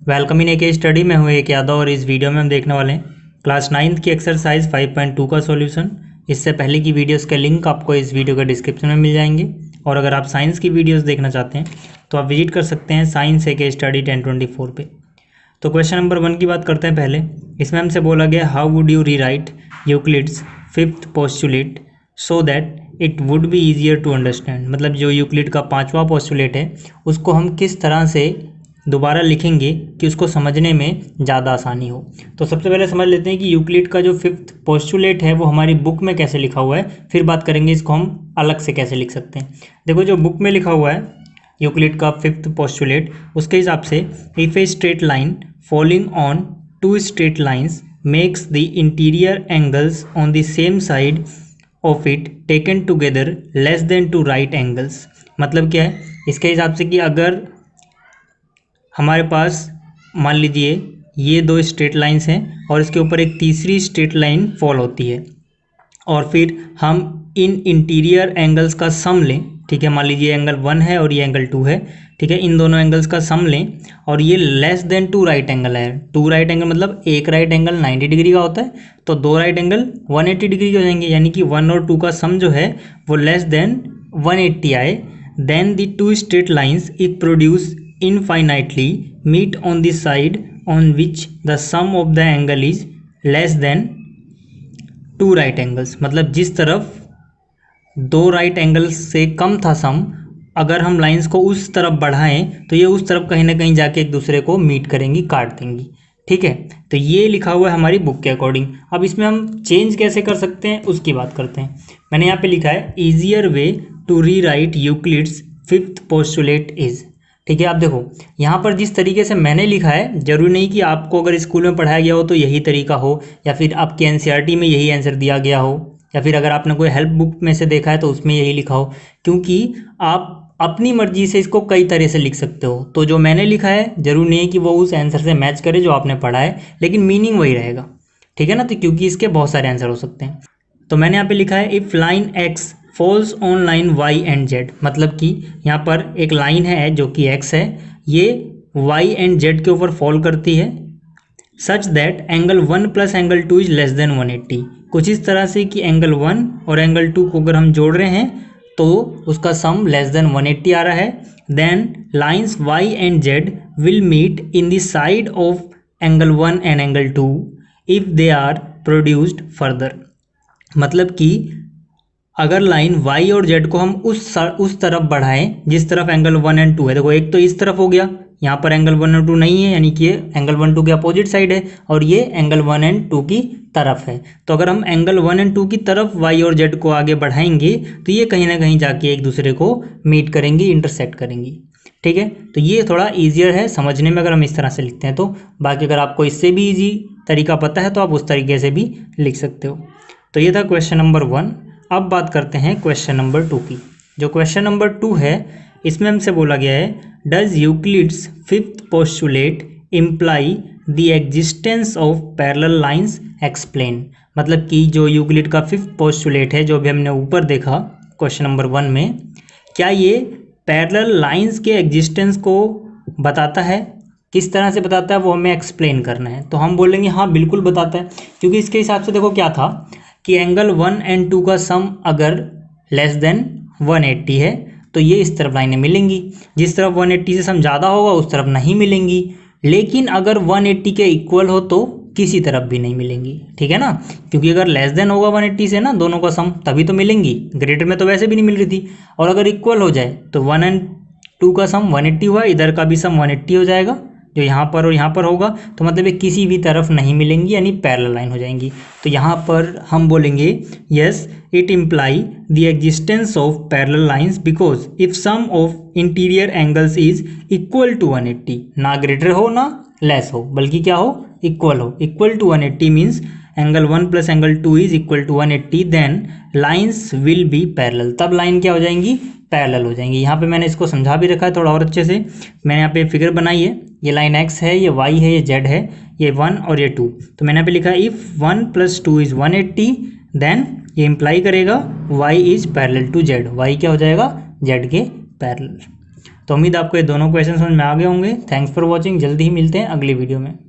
Welcome in AK study में हूँ एक यादव और इस वीडियो में हम देखने वाले हैं क्लास 9th की एक्सरसाइज 5.2 का सॉल्यूशन। इससे पहले की वीडियोस के लिंक आपको इस वीडियो के डिस्क्रिप्शन में मिल जाएंगे और अगर आप साइंस की वीडियोस देखना चाहते हैं तो आप विजिट कर सकते हैं साइंस AK स्टडी 1024 पे। तो क्वेश्चन नंबर 1 की बात करते हैं पहले। इसमें हमसे बोला गया how would you rewrite Euclid's 5th postulate so that it would be easier to understand. मतलब जो यूक्लिड का 5वां पोस्टुलेट है उसको हम किस तरह से दोबारा लिखेंगे कि उसको समझने में ज़्यादा आसानी हो। तो सबसे पहले समझ लेते हैं कि यूक्लिड का जो 5th पोस्टुलेट है वो हमारी बुक में कैसे लिखा हुआ है, फिर बात करेंगे इसको हम अलग से कैसे लिख सकते हैं। देखो जो बुक में लिखा हुआ है यूक्लिड का 5th पोस्टुलेट, उसके हिसाब से if a straight line following on 2 straight lines makes the interior angles on the same side of it taken together less than 2 right angles. मतलब क्या है, इसके हिसाब से कि अगर हमारे पास मान लीजिए ये 2 स्ट्रेट लाइंस हैं और इसके ऊपर एक तीसरी स्ट्रेट लाइन फॉल होती है और फिर हम इन इंटीरियर एंगल्स का सम लें। ठीक है, मान लीजिए एंगल 1 है और ये एंगल 2 है। ठीक है, इन दोनों एंगल्स का सम लें और ये लेस देन 2 राइट एंगल है। 2 राइट एंगल मतलब एक राइट एंगल 90 डिग्री का होता है तो 2 राइट एंगल 180 डिग्री के हो जाएंगे, यानी कि 1 और 2 का सम जो है वो लेस देन 180 आए। Then the 2 straight lines if produce infinitely meet on the side on which the sum of the angle is less than 2 right angles। मतलब जिस तरफ 2 राइट एंगल्स से कम था सम, अगर हम लाइंस को उस तरफ बढ़ाएं तो ये उस तरफ कहीं ना कहीं जाके एक दूसरे को मीट करेंगी, काट देंगी। ठीक है, तो ये लिखा हुआ है हमारी बुक के अकॉर्डिंग। अब इसमें हम चेंज कैसे कर सकते हैं उसकी बात करते हैं। मैंने यहाँ पे लिखा है easier way to rewrite Euclid's 5th postulate is. ठीक है, आप देखो यहाँ पर जिस तरीके से मैंने लिखा है, जरूरी नहीं कि आपको अगर स्कूल में पढ़ाया गया हो तो यही तरीका हो, या फिर आपके NCERT में यही आंसर दिया गया हो, या फिर अगर आपने कोई हेल्प बुक में से देखा है तो उसमें यही लिखा हो, क्योंकि आप अपनी मर्जी से इसको कई तरह से लिख सकते हो। तो जो मैंने लिखा है जरूरी नहीं है कि वो उस आंसर से मैच करे जो आपने पढ़ा है, लेकिन मीनिंग वही रहेगा। ठीक है ना, तो क्योंकि इसके बहुत सारे आंसर हो सकते हैं। तो मैंने यहाँ पे लिखा है if line X falls on line Y and Z. मतलब कि यहाँ पर एक लाइन है जो कि एक्स है, ये वाई एंड जेड के ऊपर फॉल करती है such that angle 1 plus angle 2 is less than 180। कुछ इस तरह से कि एंगल 1 और एंगल 2 को अगर हम जोड़ रहे हैं तो उसका सम लेस देन 180 आ रहा है। Then lines Y and Z will meet in the side of angle 1 and angle 2 if they are produced further. मतलब कि अगर लाइन y और z को हम उस तरफ बढ़ाएं जिस तरफ एंगल 1 एंड 2 है। देखो एक तो इस तरफ हो गया, यहाँ पर एंगल 1 और 2 नहीं है, यानी कि ये एंगल 1 2 के अपोजिट साइड है और ये एंगल 1 एंड 2 की तरफ है। तो अगर हम एंगल 1 एंड 2 की तरफ y और z को आगे बढ़ाएंगे तो ये कहीं ना कहीं जाके एक दूसरे को मीट करेंगी, इंटरसेक्ट करेंगी। ठीक है, तो ये थोड़ा ईजियर है समझने में अगर हम इस तरह से लिखते हैं तो। बाकी अगर आपको इससे भी ईजी तरीका पता है तो आप उस तरीके से भी लिख सकते हो। तो ये था क्वेश्चन नंबर 1। अब बात करते हैं क्वेश्चन नंबर 2 की। जो क्वेश्चन नंबर 2 है इसमें हमसे बोला गया है does Euclid's 5th postulate imply the existence of parallel lines explain. मतलब कि जो यूक्लिड का 5th पोस्टुलेट है जो भी हमने ऊपर देखा क्वेश्चन नंबर 1 में, क्या ये पैरेलल लाइंस के एग्जिस्टेंस को बताता है? किस तरह से बताता है वो हमें एक्सप्लेन करना है। तो हम बोलेंगे हाँ बिल्कुल बताता है, क्योंकि इसके हिसाब से देखो क्या था कि एंगल 1 एंड 2 का सम अगर लेस देन 180 है तो ये इस तरफ लाइनें मिलेंगी, जिस तरफ 180 से सम ज़्यादा होगा उस तरफ नहीं मिलेंगी। लेकिन अगर 180 के इक्वल हो तो किसी तरफ भी नहीं मिलेंगी। ठीक है ना, क्योंकि अगर लेस देन होगा 180 से ना दोनों का सम तभी तो मिलेंगी, ग्रेटर में तो वैसे भी नहीं मिल रही थी। और अगर इक्वल हो जाए तो 1 एंड 2 का सम 180 हुआ, इधर का भी सम 180 हो जाएगा जो यहाँ पर और यहाँ पर होगा, तो मतलब ये किसी भी तरफ नहीं मिलेंगी, यानी पैरेलल लाइन हो जाएंगी। तो यहाँ पर हम बोलेंगे yes it imply the existence of parallel lines because if sum of interior angles is equal to 180, ना ग्रेटर हो ना लेस हो, बल्कि क्या हो, इक्वल हो। Equal to 180 means angle 1 plus angle 2 is equal to 180, then lines will be parallel. तब line क्या हो जाएंगी, पैरेलल हो जाएंगी। यहाँ पे मैंने इसको समझा भी रखा है थोड़ा और अच्छे से। मैंने यहाँ पे फिगर बनाई है, ये लाइन x है, ये y है, ये z है, ये 1 और ये 2। तो मैंने यहाँ पे लिखा इफ़ 1 + 2 इज़ 180 देन ये इम्प्लाई करेगा y is parallel to z। y क्या हो जाएगा, z के पैरेलल। तो उम्मीद आपको ये दोनों क्वेश्चन समझ में आ गए होंगे। Thanks for watching. जल्दी ही मिलते हैं अगली वीडियो में।